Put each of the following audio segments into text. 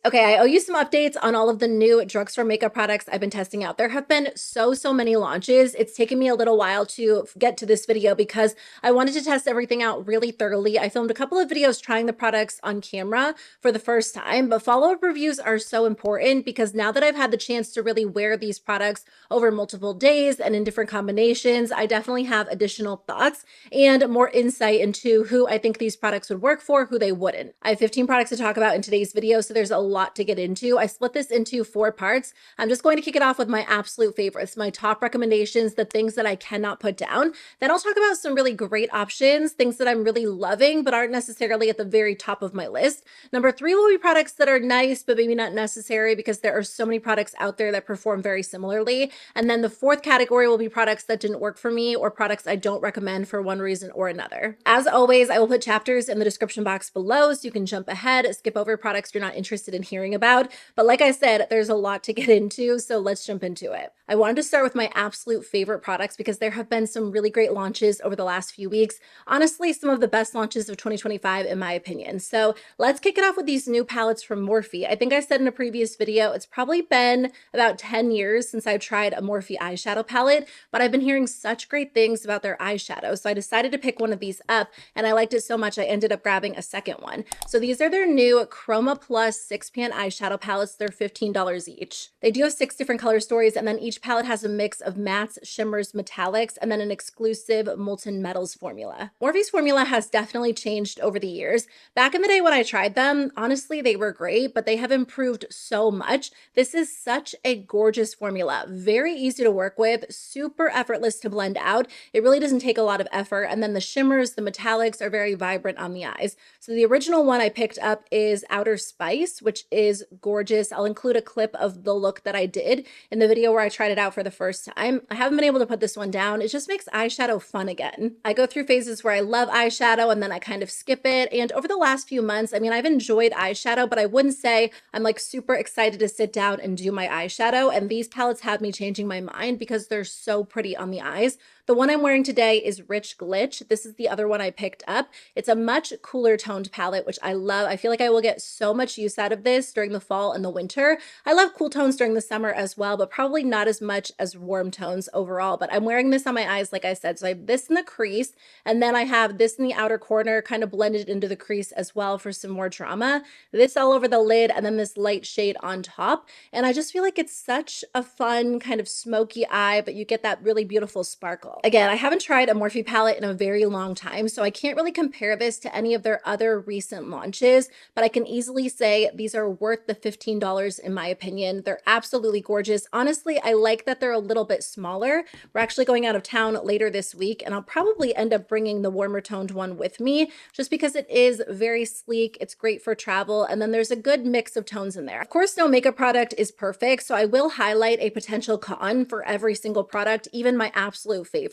Okay, I owe you some updates on all of the new drugstore makeup products I've been testing out. There have been so many launches. It's taken me a little while to get to this video because I wanted to test everything out really thoroughly. I filmed a couple of videos trying the products on camera for the first time, but follow-up reviews are so important because now that I've had the chance to really wear these products over multiple days and in different combinations, I definitely have additional thoughts and more insight into who I think these products would work for, who they wouldn't. I have 15 products to talk about in today's video, so there's a lot to get into. I split this into 4 parts. I'm just going to kick it off with my absolute favorites, my top recommendations, the things that I cannot put down. Then I'll talk about some really great options, things that I'm really loving, but aren't necessarily at the very top of my list. Number 3 will be products that are nice, but maybe not necessary because there are so many products out there that perform very similarly. And then the 4th category will be products that didn't work for me or products I don't recommend for one reason or another. As always, I will put chapters in the description box below so you can jump ahead, skip over products you're not interested in hearing about. But like I said, there's a lot to get into, so let's jump into it. I wanted to start with my absolute favorite products because there have been some really great launches over the last few weeks. Honestly, some of the best launches of 2025 in my opinion. So let's kick it off with these new palettes from Morphe. I think I said in a previous video, it's probably been about 10 years since I've tried a Morphe eyeshadow palette, but I've been hearing such great things about their eyeshadow. So I decided to pick one of these up and I liked it so much I ended up grabbing a second one. So these are their new ChromaPlus 6-pan eyeshadow palettes. They're $15 each. They do have 6 different color stories, and then each palette has a mix of mattes, shimmers, metallics, and then an exclusive molten metals formula. Morphe's formula has definitely changed over the years. Back in the day when I tried them, honestly, they were great, but they have improved so much. This is such a gorgeous formula. Very easy to work with, super effortless to blend out. It really doesn't take a lot of effort, and then the shimmers, the metallics are very vibrant on the eyes. So the original one I picked up is Outer Spice, which is gorgeous. I'll include a clip of the look that I did in the video where I tried it out for the first time. I haven't been able to put this one down. It just makes eyeshadow fun again. I go through phases where I love eyeshadow and then I kind of skip it. And over the last few months, I mean, I've enjoyed eyeshadow, but I wouldn't say I'm like super excited to sit down and do my eyeshadow. And these palettes have me changing my mind because they're so pretty on the eyes. The one I'm wearing today is Rich Glitch. This is the other one I picked up. It's a much cooler toned palette, which I love. I feel like I will get so much use out of this during the fall and the winter. I love cool tones during the summer as well, but probably not as much as warm tones overall. But I'm wearing this on my eyes, like I said. So I have this in the crease, and then I have this in the outer corner, kind of blended into the crease as well for some more drama. This all over the lid, and then this light shade on top. And I just feel like it's such a fun kind of smoky eye, but you get that really beautiful sparkle. Again, I haven't tried a Morphe palette in a very long time, so I can't really compare this to any of their other recent launches, but I can easily say these are worth the $15 in my opinion. They're absolutely gorgeous. Honestly, I like that they're a little bit smaller. We're actually going out of town later this week, and I'll probably end up bringing the warmer toned one with me just because it is very sleek. It's great for travel, and then there's a good mix of tones in there. Of course, no makeup product is perfect, so I will highlight a potential con for every single product, even my absolute favorites.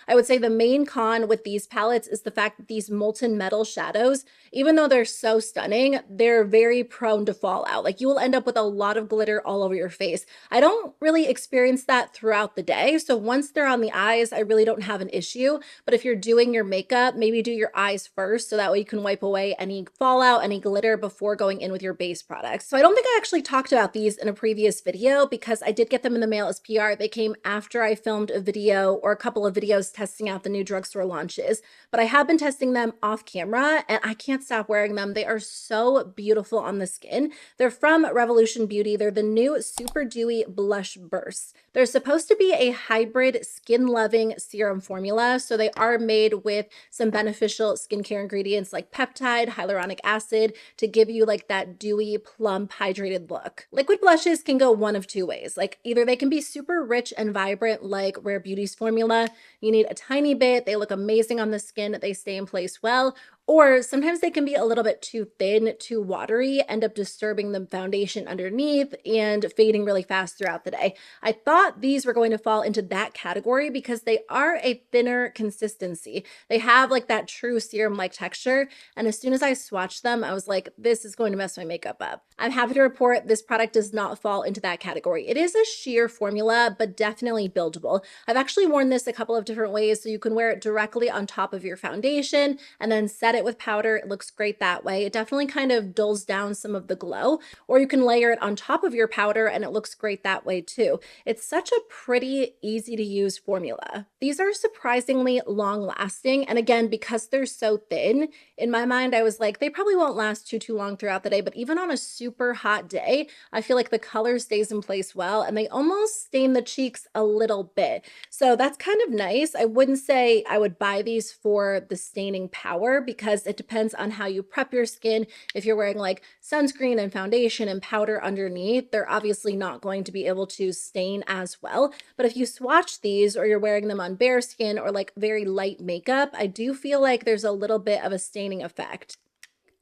I would say the main con with these palettes is the fact that these molten metal shadows, even though they're so stunning, they're very prone to fall out. Like you will end up with a lot of glitter all over your face. I don't really experience that throughout the day. So once they're on the eyes, I really don't have an issue. But if you're doing your makeup, maybe do your eyes first so that way you can wipe away any fallout, any glitter before going in with your base products. So I don't think I actually talked about these in a previous video because I did get them in the mail as PR. They came after I filmed a video or a couple of videos testing out the new drugstore launches, but I have been testing them off camera and I can't stop wearing them. They are so beautiful on the skin. They're from Revolution Beauty. They're the new Superdewy Blush Bursts. They're supposed to be a hybrid skin-loving serum formula, so they are made with some beneficial skincare ingredients like peptide, hyaluronic acid to give you like that dewy, plump, hydrated look. Liquid blushes can go one of 2 ways. Like either they can be super rich and vibrant like Rare Beauty's formula. You need a tiny bit. They look amazing on the skin. They stay in place well. Or sometimes they can be a little bit too thin, too watery, end up disturbing the foundation underneath and fading really fast throughout the day. I thought these were going to fall into that category because they are a thinner consistency. They have like that true serum-like texture. And as soon as I swatched them, I was like, this is going to mess my makeup up. I'm happy to report this product does not fall into that category. It is a sheer formula, but definitely buildable. I've actually worn this a couple of different ways, so you can wear it directly on top of your foundation and then set set it with powder, it looks great that way. It definitely kind of dulls down some of the glow, or you can layer it on top of your powder and it looks great that way too. It's such a pretty, easy to use formula. These are surprisingly long lasting. And again, because they're so thin, in my mind, I was like, they probably won't last too long throughout the day, but even on a super hot day, I feel like the color stays in place well and they almost stain the cheeks a little bit. So that's kind of nice. I wouldn't say I would buy these for the staining power because it depends on how you prep your skin. If you're wearing like sunscreen and foundation and powder underneath, they're obviously not going to be able to stain as well. But if you swatch these or you're wearing them on bare skin or like very light makeup, I do feel like there's a little bit of a staining effect.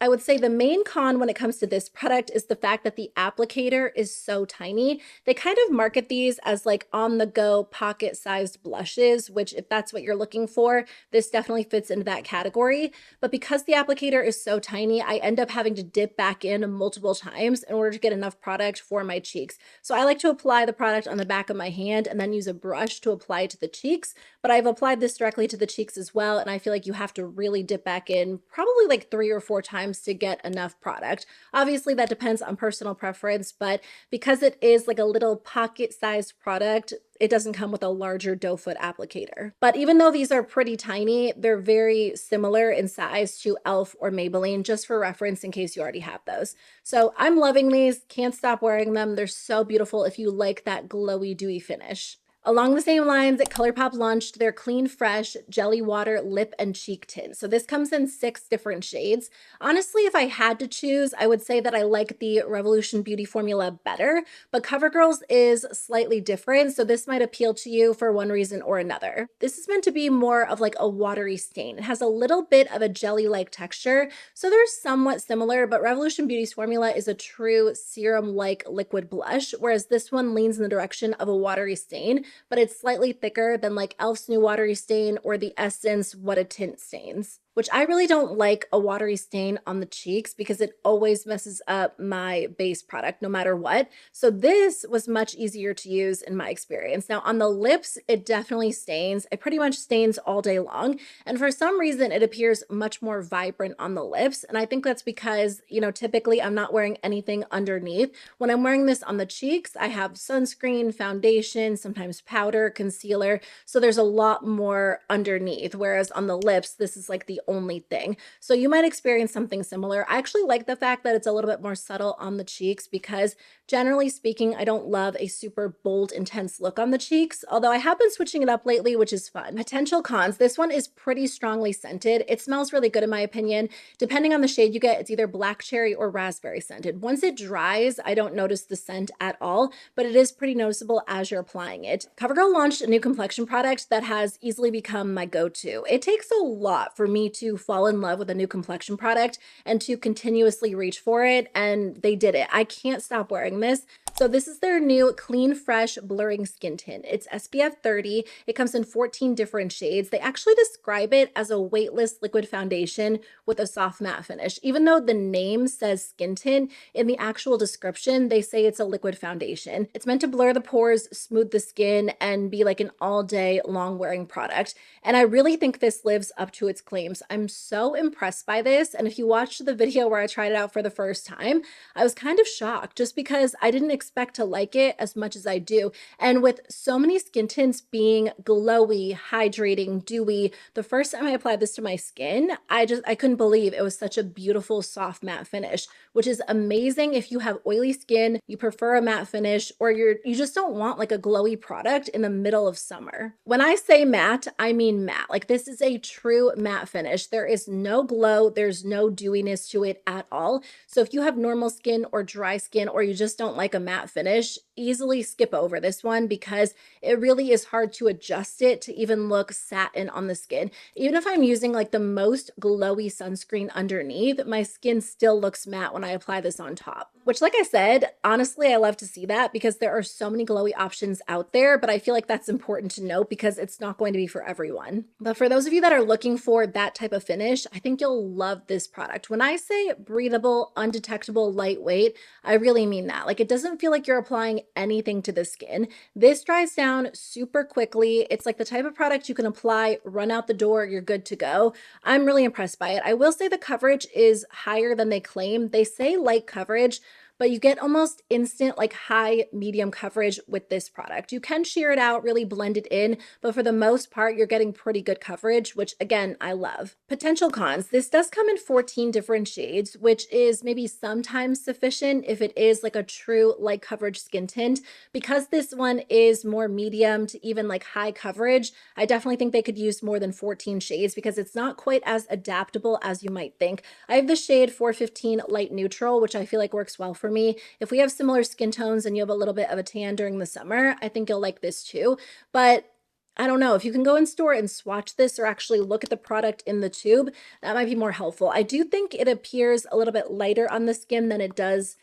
I would say the main con when it comes to this product is the fact that the applicator is so tiny. They kind of market these as like on-the-go pocket-sized blushes, which if that's what you're looking for, this definitely fits into that category. But because the applicator is so tiny, I end up having to dip back in multiple times in order to get enough product for my cheeks. So I like to apply the product on the back of my hand and then use a brush to apply to the cheeks. But I've applied this directly to the cheeks as well, and I feel like you have to really dip back in probably like 3 or 4 times to get enough product. Obviously, that depends on personal preference, but because it is like a little pocket-sized product, it doesn't come with a larger doe foot applicator. But even though these are pretty tiny, they're very similar in size to e.l.f. or Maybelline, just for reference in case you already have those. So I'm loving these, can't stop wearing them. They're so beautiful if you like that glowy, dewy finish. Along the same lines, ColourPop launched their Clean Fresh Jelly Water Lip and Cheek Tint. So this comes in 6 different shades. Honestly, if I had to choose, I would say that I like the Revolution Beauty formula better, but CoverGirl's is slightly different, so this might appeal to you for one reason or another. This is meant to be more of like a watery stain. It has a little bit of a jelly-like texture, so they're somewhat similar, but Revolution Beauty's formula is a true serum-like liquid blush, whereas this one leans in the direction of a watery stain, but it's slightly thicker than like e.l.f.'s new watery stain or the Essence What a Tint stains, which I really don't like a watery stain on the cheeks because it always messes up my base product no matter what. So this was much easier to use in my experience. Now on the lips, it definitely stains. It pretty much stains all day long. And for some reason, it appears much more vibrant on the lips. And I think that's because, you know, typically I'm not wearing anything underneath. When I'm wearing this on the cheeks, I have sunscreen, foundation, sometimes powder, concealer. So there's a lot more underneath. Whereas on the lips, this is like the only thing. So you might experience something similar. I actually like the fact that it's a little bit more subtle on the cheeks because generally speaking, I don't love a super bold, intense look on the cheeks, although I have been switching it up lately, which is fun. Potential cons, this one is pretty strongly scented. It smells really good in my opinion. Depending on the shade you get, it's either black cherry or raspberry scented. Once it dries, I don't notice the scent at all, but it is pretty noticeable as you're applying it. CoverGirl launched a new complexion product that has easily become my go-to. It takes a lot for me to fall in love with a new complexion product and to continuously reach for it, and they did it. I can't stop wearing this. So this is their new Clean Fresh Blurring Skin Tint. It's SPF 30. It comes in 14 different shades. They actually describe it as a weightless liquid foundation with a soft matte finish. Even though the name says skin tint, in the actual description, they say it's a liquid foundation. It's meant to blur the pores, smooth the skin, and be like an all-day long-wearing product. And I really think this lives up to its claims. I'm so impressed by this. And if you watched the video where I tried it out for the first time, I was kind of shocked just because I didn't expect to like it as much as I do. And with so many skin tints being glowy, hydrating, dewy, the first time I applied this to my skin, I couldn't believe it was such a beautiful soft matte finish, which is amazing if you have oily skin, you prefer a matte finish, or you just don't want like a glowy product in the middle of summer. When I say matte, I mean matte. Like this is a true matte finish. There is no glow, there's no dewiness to it at all. So if you have normal skin or dry skin, or you just don't like a matte finish, easily skip over this one because it really is hard to adjust it to even look satin on the skin. Even if I'm using like the most glowy sunscreen underneath, my skin still looks matte when I apply this on top. Which, like I said, honestly, I love to see that because there are so many glowy options out there, but I feel like that's important to note because it's not going to be for everyone. But for those of you that are looking for that type of finish, I think you'll love this product. When I say breathable, undetectable, lightweight, I really mean that. Like it doesn't feel like you're applying anything to the skin. This dries down super quickly. It's like the type of product you can apply, run out the door, you're good to go. I'm really impressed by it. I will say the coverage is higher than they claim. They say light coverage, but you get almost instant like high medium coverage with this product. You can sheer it out, really blend it in, but for the most part, you're getting pretty good coverage, which again, I love. Potential cons. This does come in 14 different shades, which is maybe sometimes sufficient if it is like a true light coverage skin tint. Because this one is more medium to even like high coverage, I definitely think they could use more than 14 shades because it's not quite as adaptable as you might think. I have the shade 415 Light Neutral, which I feel like works well for me. If we have similar skin tones and you have a little bit of a tan during the summer, I think you'll like this too. But I don't know if you can go in store and swatch this or actually look at the product in the tube, that might be more helpful. I do think it appears a little bit lighter on the skin than it does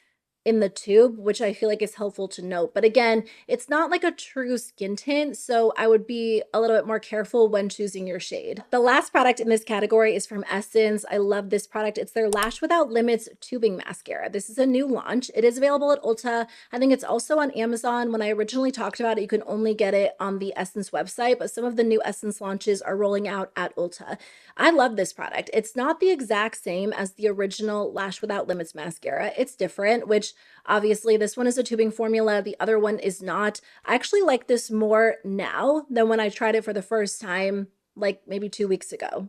in the tube, which I feel like is helpful to note. But again, it's not like a true skin tint, so I would be a little bit more careful when choosing your shade. The last product in this category is from Essence. I love this product. It's their Lash Without Limits tubing mascara. This is a new launch. It is available at Ulta. I think it's also on Amazon. When I originally talked about it, you can only get it on the Essence website, but some of the new Essence launches are rolling out at Ulta. I love this product. It's not the exact same as the original Lash Without Limits mascara. It's different, which obviously this one is a tubing formula. The other one is not. I actually like this more now than when I tried it for the first time, like maybe 2 weeks ago.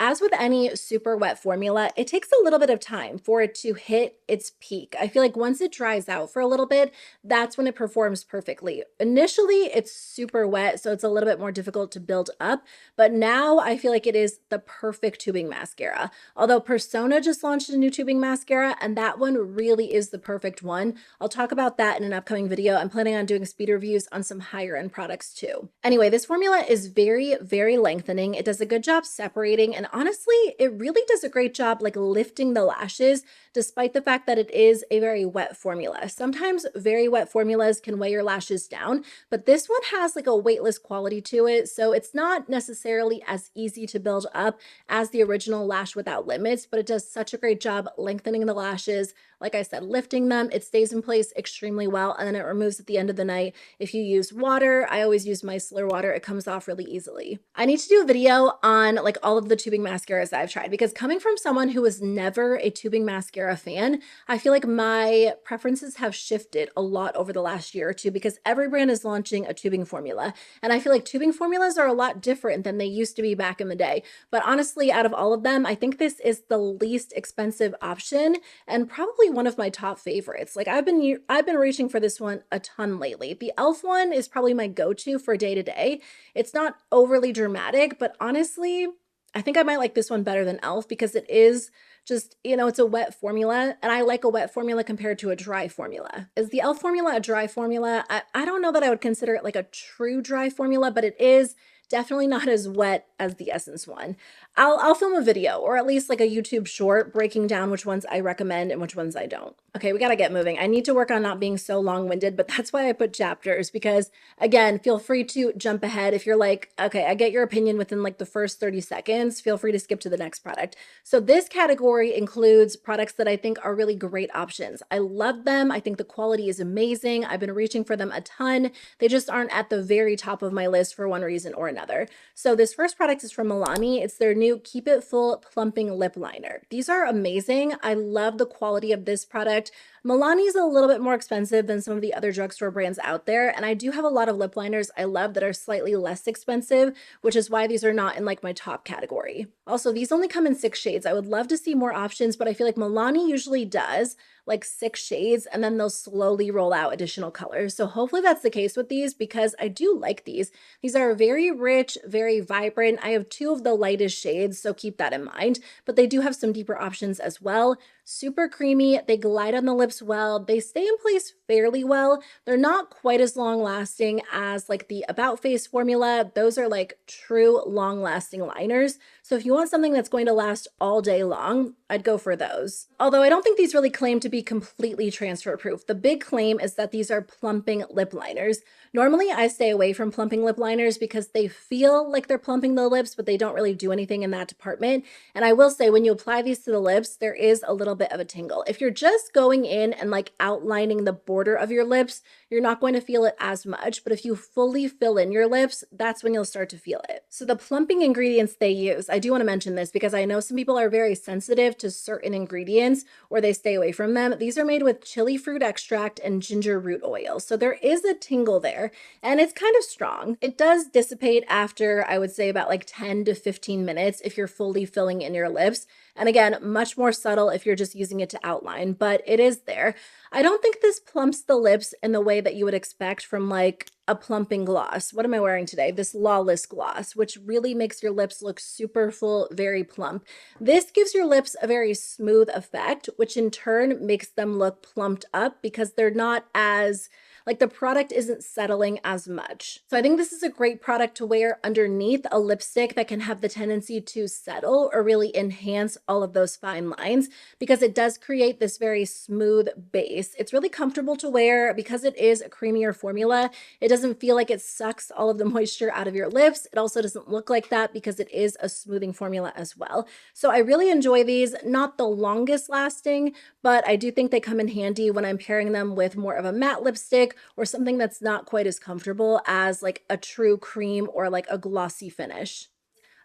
As with any super wet formula, it takes a little bit of time for it to hit its peak. I feel like once it dries out for a little bit, that's when it performs perfectly. Initially, it's super wet, so it's a little bit more difficult to build up, but now I feel like it is the perfect tubing mascara. Although Persona just launched a new tubing mascara, and that one really is the perfect one. I'll talk about that in an upcoming video. I'm planning on doing speed reviews on some higher end products too. Anyway, this formula is very, very lengthening. It does a good job separating, and honestly, it really does a great job like lifting the lashes, despite the fact that it is a very wet formula. Sometimes very wet formulas can weigh your lashes down, but this one has like a weightless quality to it, so it's not necessarily as easy to build up as the original Lash Without Limits, but it does such a great job lengthening the lashes. Like I said, lifting them, it stays in place extremely well, and then it removes at the end of the night. If you use water, I always use micellar water, it comes off really easily. I need to do a video on like all of the tubing mascaras that I've tried, because coming from someone who was never a tubing mascara fan, I feel like my preferences have shifted a lot over the last year or two because every brand is launching a tubing formula. And I feel like tubing formulas are a lot different than they used to be back in the day. But honestly, out of all of them, I think this is the least expensive option and probably one of my top favorites. Like I've been reaching for this one a ton lately. The e.l.f. one is probably my go-to for day to day. It's not overly dramatic, but honestly, I think I might like this one better than e.l.f. because it is just, you know, it's a wet formula, and I like a wet formula compared to a dry formula. Is the e.l.f. formula a dry formula? I don't know that I would consider it like a true dry formula, but it is definitely not as wet as the Essence one. I'll film a video, or at least like a YouTube short, breaking down which ones I recommend and which ones I don't. Okay, we gotta get moving. I need to work on not being so long-winded, but that's why I put chapters, because again, feel free to jump ahead. If you're like, okay, I get your opinion within like the first 30 seconds, feel free to skip to the next product. So this category includes products that I think are really great options. I love them. I think the quality is amazing. I've been reaching for them a ton. They just aren't at the very top of my list for one reason or another. So this first product is from Milani. It's their new Keep It Full Plumping Lip Liner. These are amazing. I love the quality of this product. Milani is a little bit more expensive than some of the other drugstore brands out there, and I do have a lot of lip liners I love that are slightly less expensive, which is why these are not in like my top category. Also, these only come in 6 shades. I would love to see more options, but I feel like Milani usually does like 6 shades, and then they'll slowly roll out additional colors. So hopefully that's the case with these, because I do like these. These are very rich, very vibrant. I have 2 of the lightest shades, so keep that in mind, but they do have some deeper options as well. Super creamy, they glide on the lips well, they stay in place fairly well. They're not quite as long lasting as like the About Face formula. Those are like true long lasting liners. So if you want something that's going to last all day long, I'd go for those. Although I don't think these really claim to be completely transfer proof. The big claim is that these are plumping lip liners. Normally I stay away from plumping lip liners because they feel like they're plumping the lips, but they don't really do anything in that department. And I will say, when you apply these to the lips, there is a little bit bit of a tingle. If you're just going in and like outlining the border of your lips, you're not going to feel it as much, but if you fully fill in your lips, that's when you'll start to feel it. So the plumping ingredients they use, I do want to mention this because I know some people are very sensitive to certain ingredients or they stay away from them. These are made with chili fruit extract and ginger root oil. So there is a tingle there and it's kind of strong. It does dissipate after, I would say, about like 10 to 15 minutes if you're fully filling in your lips. And again, much more subtle if you're just using it to outline, but it is there. I don't think this plumps the lips in the way that you would expect from like a plumping gloss. What am I wearing today? This Lawless gloss, which really makes your lips look super full, very plump. This gives your lips a very smooth effect, which in turn makes them look plumped up because they're not as like the product isn't settling as much. So I think this is a great product to wear underneath a lipstick that can have the tendency to settle or really enhance all of those fine lines because it does create this very smooth base. It's really comfortable to wear because it is a creamier formula. It doesn't feel like it sucks all of the moisture out of your lips. It also doesn't look like that because it is a smoothing formula as well. So I really enjoy these, not the longest lasting, but I do think they come in handy when I'm pairing them with more of a matte lipstick or something that's not quite as comfortable as like a true cream or like a glossy finish.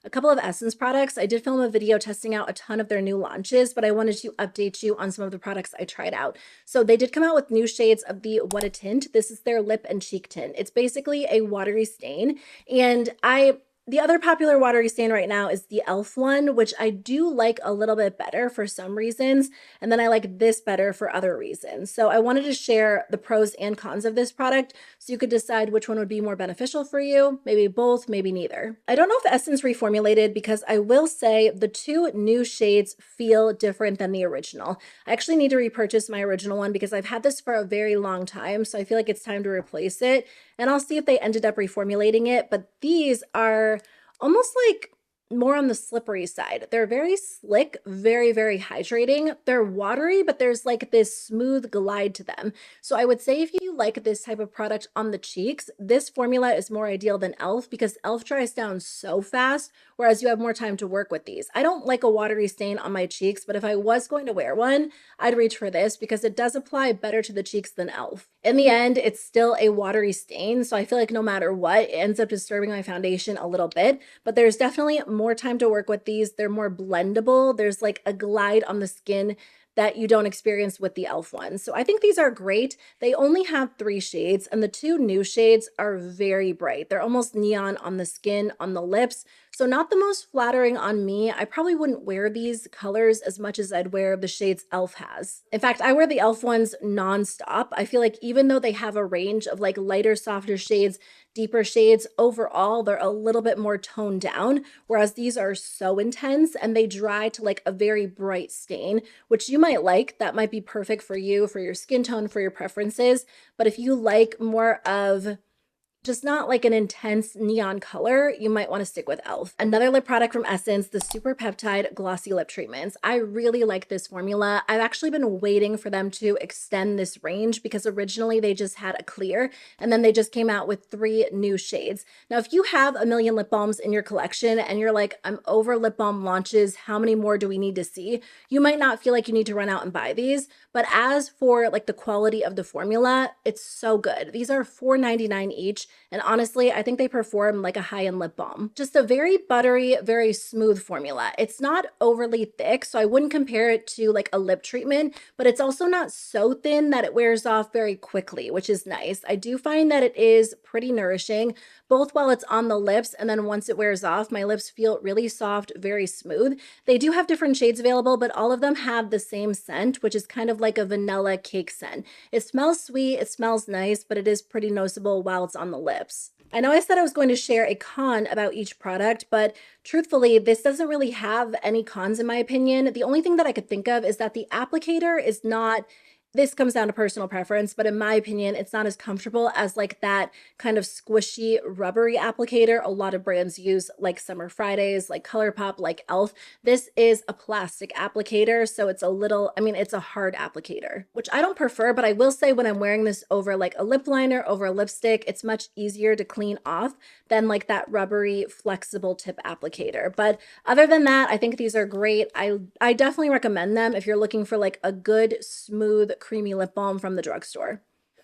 A couple of Essence products. I did film a video testing out a ton of their new launches, but I wanted to update you on some of the products I tried out. So they did come out with new shades of the What a Tint. This is their lip and cheek tint. It's basically a watery stain, and the other popular watery stain right now is the e.l.f. one, which I do like a little bit better for some reasons, and then I like this better for other reasons. So I wanted to share the pros and cons of this product so you could decide which one would be more beneficial for you, maybe both, maybe neither. I don't know if Essence reformulated because I will say the two new shades feel different than the original. I actually need to repurchase my original one because I've had this for a very long time, so I feel like it's time to replace it, and I'll see if they ended up reformulating it, but these are almost like more on the slippery side. They're very slick, very, very hydrating. They're watery, but there's like this smooth glide to them. So I would say if you like this type of product on the cheeks, this formula is more ideal than e.l.f. because e.l.f. dries down so fast, whereas you have more time to work with these. I don't like a watery stain on my cheeks, but if I was going to wear one, I'd reach for this because it does apply better to the cheeks than e.l.f. In the end, it's still a watery stain, so I feel like no matter what, it ends up disturbing my foundation a little bit, but there's definitely more time to work with these. They're more blendable. There's like a glide on the skin that you don't experience with the e.l.f. ones. So I think these are great. They only have 3 shades, and the 2 new shades are very bright. They're almost neon on the skin, on the lips. So not the most flattering on me. I probably wouldn't wear these colors as much as I'd wear the shades e.l.f. has. In fact, I wear the e.l.f. ones nonstop. I feel like even though they have a range of like lighter, softer shades, deeper shades, overall, they're a little bit more toned down, whereas these are so intense and they dry to like a very bright stain, which you might like. That might be perfect for you, for your skin tone, for your preferences. But if you like more of just not like an intense neon color, you might want to stick with e.l.f. Another lip product from Essence, the Super Peptide Glossy Lip Treatments. I really like this formula. I've actually been waiting for them to extend this range because originally they just had a clear and then they just came out with 3 new shades. Now, if you have a million lip balms in your collection and you're like, I'm over lip balm launches, how many more do we need to see? You might not feel like you need to run out and buy these, but as for like the quality of the formula, it's so good. These are $4.99 each. And honestly, I think they perform like a high-end lip balm. Just a very buttery, very smooth formula. It's not overly thick, so I wouldn't compare it to like a lip treatment, but it's also not so thin that it wears off very quickly, which is nice. I do find that it is pretty nourishing, both while it's on the lips and then once it wears off, my lips feel really soft, very smooth. They do have different shades available, but all of them have the same scent, which is kind of like a vanilla cake scent. It smells sweet, it smells nice, but it is pretty noticeable while it's on the lips. I know I said I was going to share a con about each product, but truthfully, this doesn't really have any cons in my opinion. The only thing that I could think of is that the applicator is not This comes down to personal preference, but in my opinion, it's not as comfortable as like that kind of squishy, rubbery applicator a lot of brands use, like Summer Fridays, like ColourPop, like Elf. This is a plastic applicator, so it's a little, I mean, it's a hard applicator, which I don't prefer, but I will say when I'm wearing this over like a lip liner, over a lipstick, it's much easier to clean off than like that rubbery, flexible tip applicator. But other than that, I think these are great. I definitely recommend them if you're looking for like a good, smooth, creamy lip balm from the drugstore.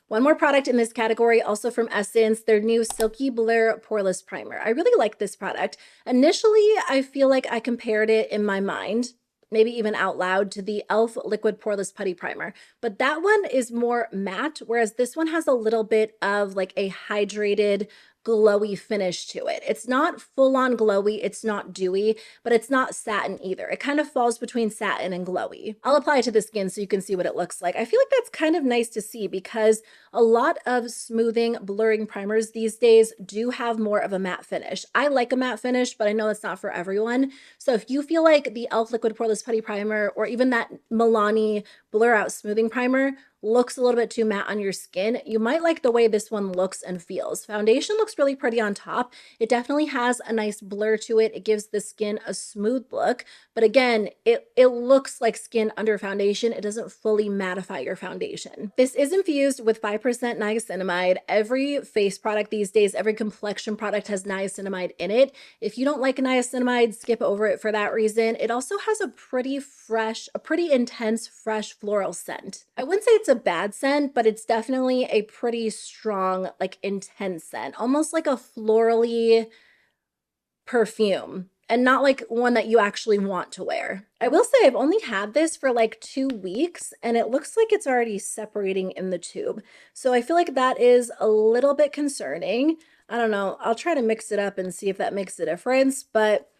One more product in this category, also from Essence, their new Silky Blur Poreless Primer. I really like this product. Initially, I feel like I compared it in my mind, maybe even out loud, to the e.l.f. Liquid Poreless Putty Primer. But that one is more matte, whereas this one has a little bit of like a hydrated, glowy finish to it. It's not full on glowy, it's not dewy, but it's not satin either. It kind of falls between satin and glowy. I'll apply it to the skin so you can see what it looks like. I feel like that's kind of nice to see because a lot of smoothing, blurring primers these days do have more of a matte finish. I like a matte finish, but I know it's not for everyone. So if you feel like the e.l.f. Liquid Poreless Putty Primer or even that Milani Blur Out Smoothing Primer looks a little bit too matte on your skin, you might like the way this one looks and feels. Foundation looks really pretty on top. It definitely has a nice blur to it. It gives the skin a smooth look, but again, it looks like skin under foundation. It doesn't fully mattify your foundation. This is infused with 5% niacinamide. Every face product these days, every complexion product has niacinamide in it. If you don't like niacinamide, skip over it for that reason. It also has a pretty fresh, a pretty intense, fresh floral scent. I wouldn't say it's a bad scent, but it's definitely a pretty strong, like intense scent, almost like a florally perfume, and not like one that you actually want to wear. I will say I've only had this for like 2 weeks and it looks like it's already separating in the tube. So I feel like that is a little bit concerning. I don't know. I'll try to mix it up and see if that makes a difference, but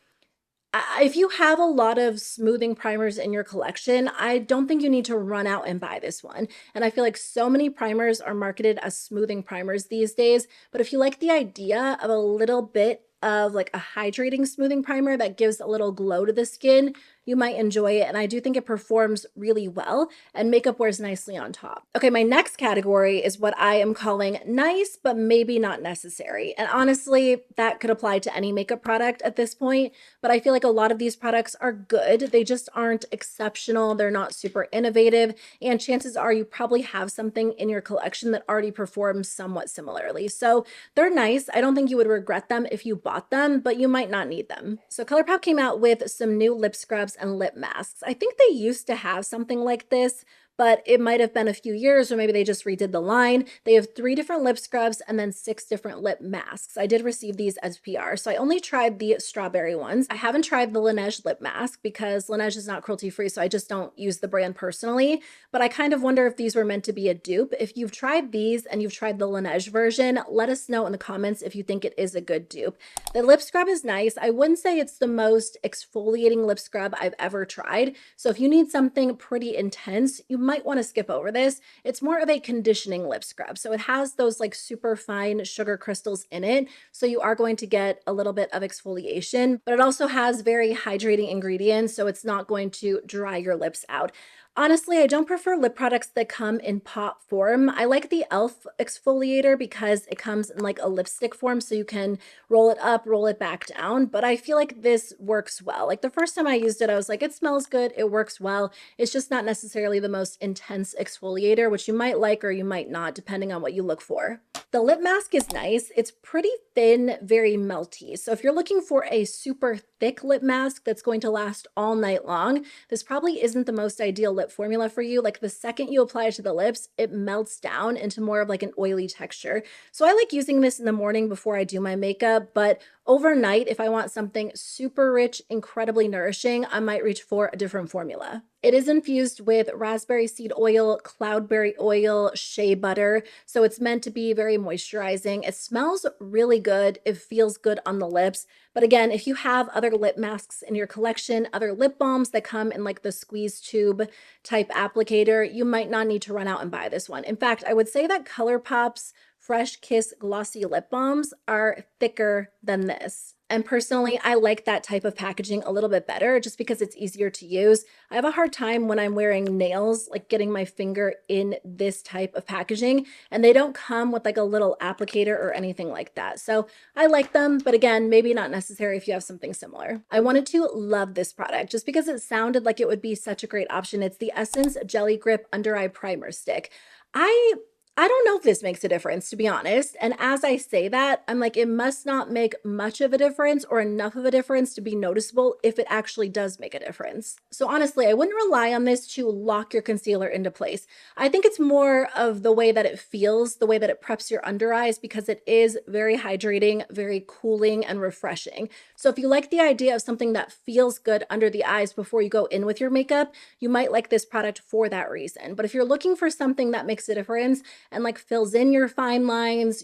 if you have a lot of smoothing primers in your collection, I don't think you need to run out and buy this one. And I feel like so many primers are marketed as smoothing primers these days, but if you like the idea of a little bit of like a hydrating smoothing primer that gives a little glow to the skin, you might enjoy it. And I do think it performs really well and makeup wears nicely on top. Okay, my next category is what I am calling nice, but maybe not necessary. And honestly, that could apply to any makeup product at this point, but I feel like a lot of these products are good. They just aren't exceptional. They're not super innovative. And chances are you probably have something in your collection that already performs somewhat similarly. So they're nice. I don't think you would regret them if you bought them, but you might not need them. So ColourPop came out with some new lip scrubs and lip masks. I think they used to have something like this, but it might have been a few years or maybe they just redid the line. They have 3 different lip scrubs and then 6 different lip masks. I did receive these as PR, so I only tried the strawberry ones. I haven't tried the Laneige lip mask because Laneige is not cruelty free, so I just don't use the brand personally, but I kind of wonder if these were meant to be a dupe. If you've tried these and you've tried the Laneige version, let us know in the comments if you think it is a good dupe. The lip scrub is nice. I wouldn't say it's the most exfoliating lip scrub I've ever tried, so if you need something pretty intense, you might want to skip over this. It's more of a conditioning lip scrub. So it has those like super fine sugar crystals in it. So you are going to get a little bit of exfoliation, but it also has very hydrating ingredients. So it's not going to dry your lips out. Honestly, I don't prefer lip products that come in pot form. I like the e.l.f. exfoliator because it comes in like a lipstick form, so you can roll it up, roll it back down, but I feel like this works well. Like the first time I used it, I was like, it smells good, it works well. It's just not necessarily the most intense exfoliator, which you might like or you might not, depending on what you look for. The lip mask is nice. It's pretty thin, very melty. So if you're looking for a super thick lip mask that's going to last all night long, this probably isn't the most ideal lip formula for you. Like the second you apply it to the lips, it melts down into more of like an oily texture. So I like using this in the morning before I do my makeup, but overnight, if I want something super rich, incredibly nourishing, I might reach for a different formula. It is infused with raspberry seed oil, cloudberry oil, shea butter, so it's meant to be very moisturizing. It smells really good. It feels good on the lips. But again, if you have other lip masks in your collection, other lip balms that come in like the squeeze tube type applicator, you might not need to run out and buy this one. In fact, I would say that ColourPop's Fresh Kiss Glossy Lip Balms are thicker than this. And personally, I like that type of packaging a little bit better just because it's easier to use. I have a hard time when I'm wearing nails, like getting my finger in this type of packaging, and they don't come with like a little applicator or anything like that. So I like them, but again, maybe not necessary if you have something similar. I wanted to love this product just because it sounded like it would be such a great option. It's the Essence Jelly Grip Under Eye Primer Stick. I I don't know if this makes a difference, to be honest. And as I say that, I'm like, it must not make much of a difference or enough of a difference to be noticeable if it actually does make a difference. So honestly, I wouldn't rely on this to lock your concealer into place. I think it's more of the way that it feels, the way that it preps your under eyes, because it is very hydrating, very cooling and refreshing. So if you like the idea of something that feels good under the eyes before you go in with your makeup, you might like this product for that reason. But if you're looking for something that makes a difference, and like fills in your fine lines,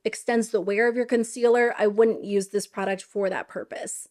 extends the wear of your concealer, I wouldn't use this product for that purpose.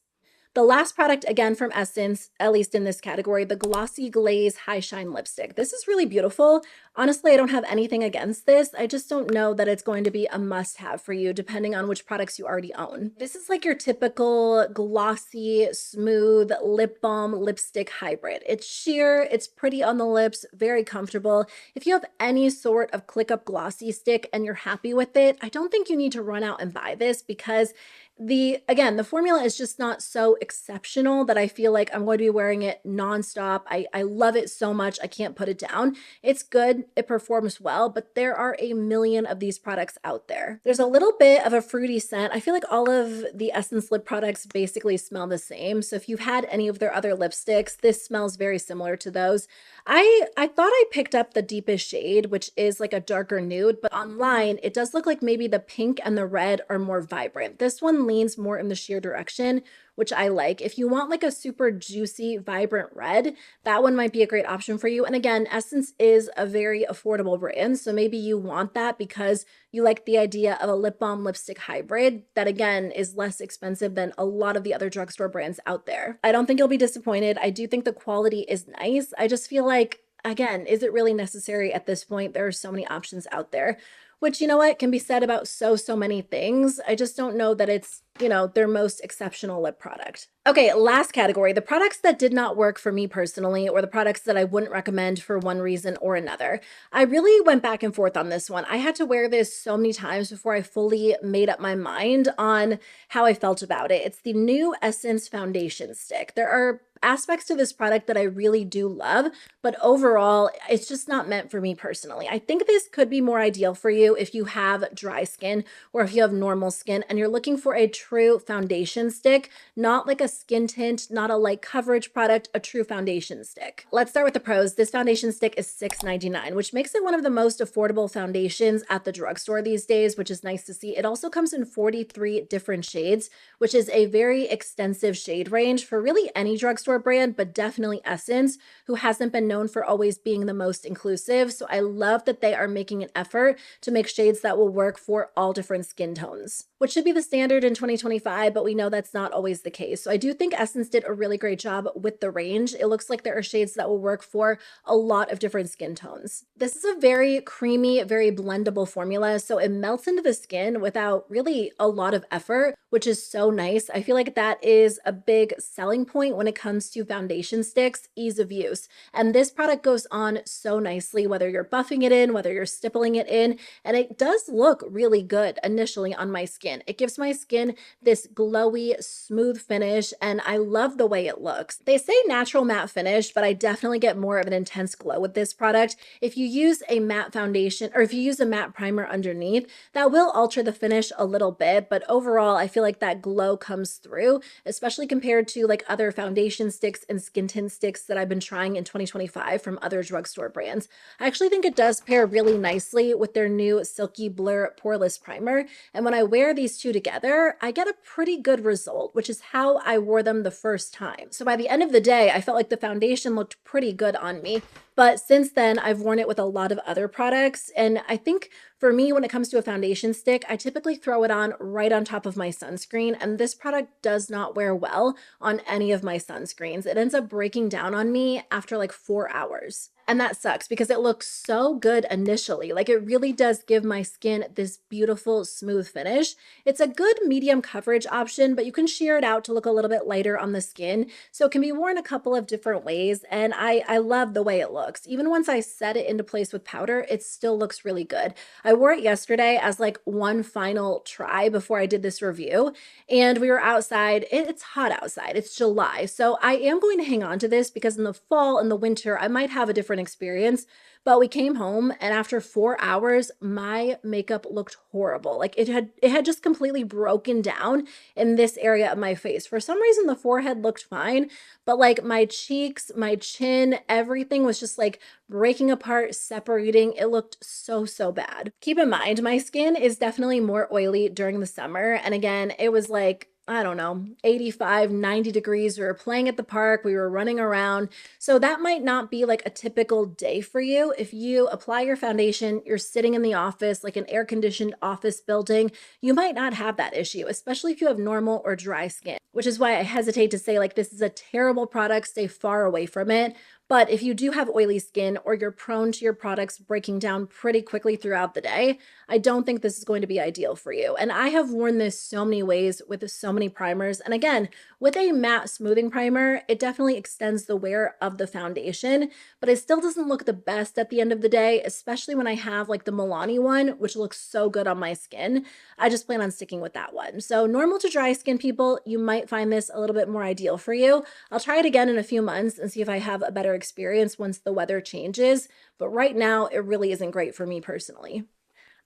The last product, again from Essence, at least in this category, the Glossy Glaze High Shine Lipstick. This is really beautiful. Honestly, I don't have anything against this. I just don't know that it's going to be a must-have for you, depending on which products you already own. This is like your typical glossy, smooth lip balm lipstick hybrid. It's sheer, it's pretty on the lips, very comfortable. If you have any sort of click-up glossy stick and you're happy with it, I don't think you need to run out and buy this because the formula is just not so exceptional that I feel like I'm going to be wearing it nonstop. I love it so much. I can't put it down. It's good. It performs well, but there are a million of these products out there. There's a little bit of a fruity scent. I feel like all of the Essence lip products basically smell the same. So if you've had any of their other lipsticks, this smells very similar to those. I thought I picked up the deepest shade, which is like a darker nude, but online it does look like maybe the pink and the red are more vibrant. This one leans more in the sheer direction, which I like. If you want like a super juicy, vibrant red, that one might be a great option for you. And again, Essence is a very affordable brand, so maybe you want that because you like the idea of a lip balm lipstick hybrid that again is less expensive than a lot of the other drugstore brands out there. I don't think you'll be disappointed. I do think the quality is nice. I just feel like, again, is it really necessary at this point? There are so many options out there, which, you know what, can be said about so many things. I just don't know that it's, their most exceptional lip product. Okay, last category, the products that did not work for me personally, or the products that I wouldn't recommend for one reason or another. I really went back and forth on this one. I had to wear this so many times before I fully made up my mind on how I felt about it. It's the new Essence Foundation Stick. There are aspects to this product that I really do love, but overall, it's just not meant for me personally. I think this could be more ideal for you if you have dry skin or if you have normal skin and you're looking for a true foundation stick, not like a skin tint, not a light coverage product, a true foundation stick. Let's start with the pros. This foundation stick is $6.99, which makes it one of the most affordable foundations at the drugstore these days, which is nice to see. It also comes in 43 different shades, which is a very extensive shade range for really any drugstore brand, but definitely Essence, who hasn't been known for always being the most inclusive. So I love that they are making an effort to make shades that will work for all different skin tones, which should be the standard in 2025, but we know that's not always the case. So I do think Essence did a really great job with the range. It looks like there are shades that will work for a lot of different skin tones. This is a very creamy, very blendable formula, so it melts into the skin without really a lot of effort, which is so nice. I feel like that is a big selling point when it comes to foundation sticks, ease of use. And this product goes on so nicely, whether you're buffing it in, whether you're stippling it in, and it does look really good initially on my skin. It gives my skin this glowy, smooth finish, and I love the way it looks. They say natural matte finish, but I definitely get more of an intense glow with this product. If you use a matte foundation, or if you use a matte primer underneath, that will alter the finish a little bit, but overall, I feel like that glow comes through, especially compared to like other foundation sticks and skin tint sticks that I've been trying in 2025 from other drugstore brands. I actually think it does pair really nicely with their new Silky Blur Poreless Primer, and when I wear these two together, I get a pretty good result, which is how I wore them the first time. So by the end of the day, I felt like the foundation looked pretty good on me. But since then, I've worn it with a lot of other products. And I think for me, when it comes to a foundation stick, I typically throw it on right on top of my sunscreen. And this product does not wear well on any of my sunscreens. It ends up breaking down on me after like 4 hours. And that sucks because it looks so good initially. Like, it really does give my skin this beautiful, smooth finish. It's a good medium coverage option, but you can sheer it out to look a little bit lighter on the skin. So it can be worn a couple of different ways. And I love the way it looks. Even once I set it into place with powder, it still looks really good. I wore it yesterday as like one final try before I did this review. And we were outside. It's hot outside. It's July. So I am going to hang on to this because in the fall and the winter, I might have a different experience. But we came home and after 4 hours, my makeup looked horrible. Like it had just completely broken down in this area of my face. For some reason, the forehead looked fine, but like my cheeks, my chin, everything was just like breaking apart, separating. It looked so, so bad. Keep in mind, my skin is definitely more oily during the summer. And again, it was like, I don't know, 85, 90 degrees. We were playing at the park, we were running around. So that might not be like a typical day for you. If you apply your foundation, you're sitting in the office, like an air conditioned office building, you might not have that issue, especially if you have normal or dry skin, which is why I hesitate to say like this is a terrible product, stay far away from it. But if you do have oily skin or you're prone to your products breaking down pretty quickly throughout the day, I don't think this is going to be ideal for you. And I have worn this so many ways with so many primers. And again, with a matte smoothing primer, it definitely extends the wear of the foundation, but it still doesn't look the best at the end of the day, especially when I have like the Milani one, which looks so good on my skin. I just plan on sticking with that one. So normal to dry skin people, you might find this a little bit more ideal for you. I'll try it again in a few months and see if I have a better experience once the weather changes. But right now, it really isn't great for me personally.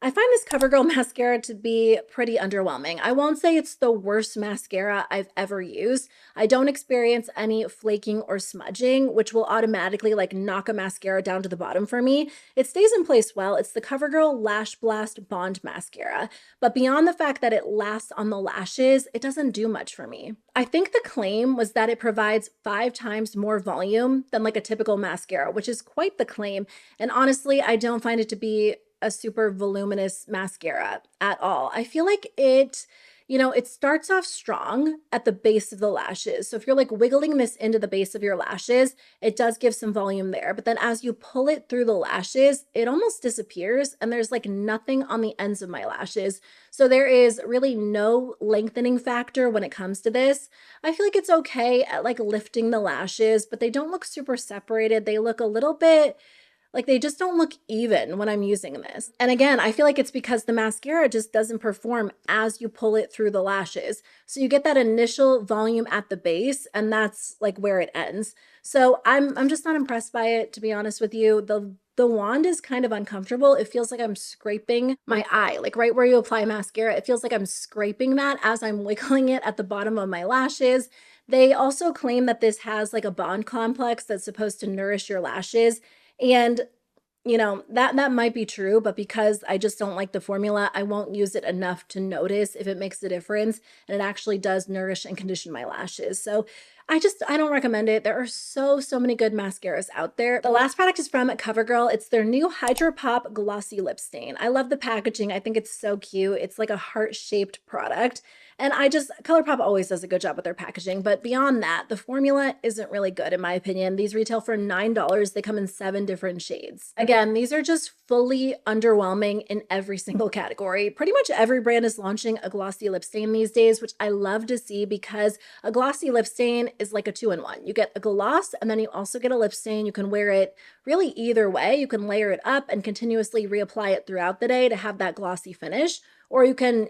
I find this CoverGirl mascara to be pretty underwhelming. I won't say it's the worst mascara I've ever used. I don't experience any flaking or smudging, which will automatically like knock a mascara down to the bottom for me. It stays in place well. It's the CoverGirl Lash Blast Bond Mascara. But beyond the fact that it lasts on the lashes, it doesn't do much for me. I think the claim was that it provides 5 times more volume than like a typical mascara, which is quite the claim. And honestly, I don't find it to be a super voluminous mascara at all. I feel like it starts off strong at the base of the lashes. So if you're like wiggling this into the base of your lashes, it does give some volume there. But then as you pull it through the lashes, it almost disappears and there's like nothing on the ends of my lashes. So there is really no lengthening factor when it comes to this. I feel like it's okay at like lifting the lashes, but they don't look super separated. They look a little bit like they just don't look even when I'm using this. And again, I feel like it's because the mascara just doesn't perform as you pull it through the lashes. So you get that initial volume at the base and that's like where it ends. So I'm just not impressed by it, to be honest with you. The wand is kind of uncomfortable. It feels like I'm scraping my eye, like right where you apply mascara. It feels like I'm scraping that as I'm wiggling it at the bottom of my lashes. They also claim that this has like a bond complex that's supposed to nourish your lashes. And that might be true, but because I just don't like the formula, I won't use it enough to notice if it makes a difference and it actually does nourish and condition my lashes. So I don't recommend it. There are so many good mascaras out there. The last product is from CoverGirl. It's their new hydrapop glossy lip stain. I love the packaging. I think it's so cute. It's like a heart-shaped product. And ColourPop always does a good job with their packaging, but beyond that, the formula isn't really good in my opinion. These retail for $9. They come in 7 different shades. Again, these are just fully underwhelming in every single category. Pretty much every brand is launching a glossy lip stain these days, which I love to see because a glossy lip stain is like a 2-in-1. You get a gloss and then you also get a lip stain. You can wear it really either way. You can layer it up and continuously reapply it throughout the day to have that glossy finish, or you can,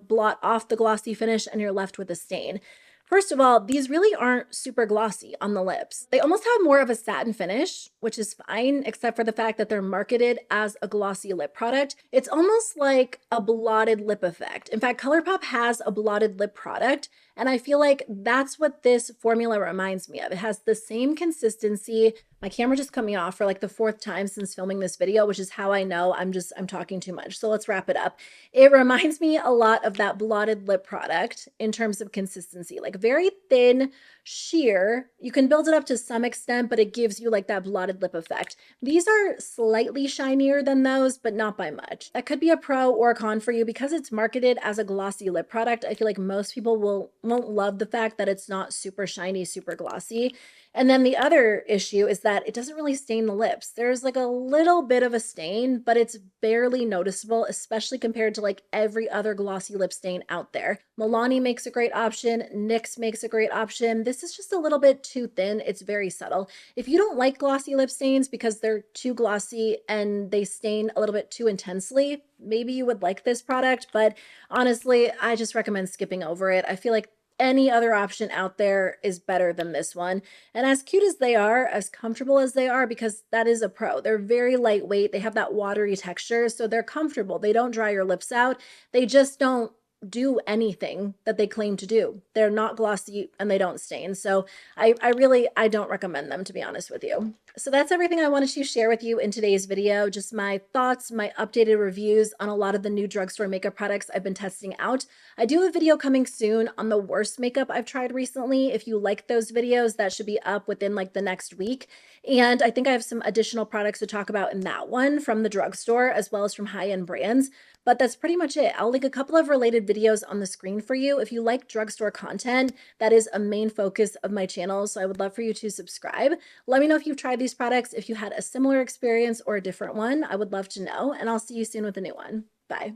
blot off the glossy finish and you're left with a stain. First of all, these really aren't super glossy on the lips. They almost have more of a satin finish, which is fine, except for the fact that they're marketed as a glossy lip product. It's almost like a blotted lip effect. In fact, ColourPop has a blotted lip product, and I feel like that's what this formula reminds me of. It has the same consistency. My camera just cut me off for like the 4th time since filming this video, which is how I know I'm talking too much. So let's wrap it up. It reminds me a lot of that blotted lip product in terms of consistency, like very thin, sheer. You can build it up to some extent, but it gives you like that blotted lip effect. These are slightly shinier than those, but not by much. That could be a pro or a con for you because it's marketed as a glossy lip product. I feel like most people won't love the fact that it's not super shiny, super glossy. And then the other issue is that it doesn't really stain the lips. There's like a little bit of a stain, but it's barely noticeable, especially compared to like every other glossy lip stain out there. Milani makes a great option. NYX makes a great option. This is just a little bit too thin. It's very subtle. If you don't like glossy lip stains because they're too glossy and they stain a little bit too intensely, maybe you would like this product, but honestly, I just recommend skipping over it. I feel like any other option out there is better than this one. And as cute as they are, as comfortable as they are, because that is a pro, they're very lightweight. They have that watery texture, so they're comfortable. They don't dry your lips out. They just don't do anything that they claim to do. They're not glossy and they don't stain. So I don't recommend them, to be honest with you. So that's everything I wanted to share with you in today's video. Just my thoughts, my updated reviews on a lot of the new drugstore makeup products I've been testing out. I do have a video coming soon on the worst makeup I've tried recently. If you like those videos, that should be up within like the next week. And I think I have some additional products to talk about in that one from the drugstore as well as from high-end brands. But that's pretty much it. I'll link a couple of related videos on the screen for you. If you like drugstore content, that is a main focus of my channel. So I would love for you to subscribe. Let me know if you've tried these products, if you had a similar experience or a different one. I would love to know. And I'll see you soon with a new one. Bye.